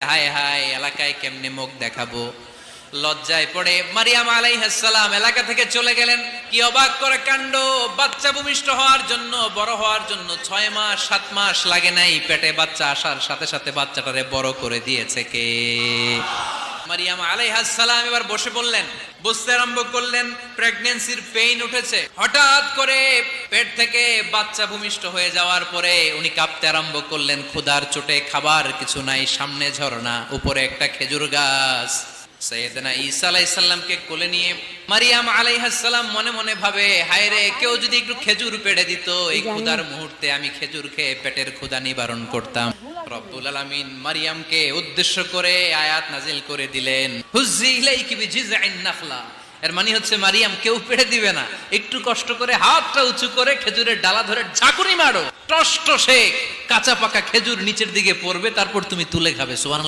হায় হায় এলাকায় কেমনে মুখ দেখাবো। লজ্জায় পড়ে মারিয়াম আলাইহিস সালাম এলাকা থেকে চলে গেলেন। কি অবাক করে কাণ্ড, বাচ্চা ভূমিষ্ঠ হওয়ার জন্য, বড় হওয়ার জন্য 6 মাস 7 মাস লাগে নাই, পেটে বাচ্চা আসার সাথে সাথে বাচ্চাটারে বড় করে দিয়েছে কে? মারিয়াম আলাইহিস সালাম এবার বসে পড়লেন, বুঝতে আরম্ভ করলেন প্রেগন্যান্সির পেইন উঠেছে। হঠাৎ করে পেট থেকে বাচ্চা ভূমিষ্ঠ হয়ে যাওয়ার পরে উনি কাঁপতে আরম্ভ করলেন। ক্ষুধার চোটে খাবার কিছু নাই, সামনে ঝর্ণা, উপরে একটা খেজুর গাছ। সাইয়েদনা ঈসা আলাইহিস সালামকে কোলে নিয়ে মারিয়াম আলাইহিস সালাম মনে মনে ভাবে, হায় রে, কেউ যদি একটু খেজুর পেড়ে দিত, এই ক্ষুধার মুহূর্তে আমি খেজুর খেয়ে পেটের ক্ষুধা নিবারণ করতাম। রব্বুল আলামিন মারিয়ামকে উদ্দেশ্য করে আয়াত নাজিল করে দিলেন, হুজ্জি ইলাইকি বিজিযআইন নাখলা। এর মানে হচ্ছে মারিয়াম, কেউ পেড়ে দিবে না, একটু কষ্ট করে হাতটা উঁচু করে খেজুরের ডালা ধরে ঝাঁকুনি মারো, টস টসে কাঁচা পাকা খেজুর নিচের দিকে পড়বে, তারপর তুমি তুলে খাবে। সুবহানাল্লাহ।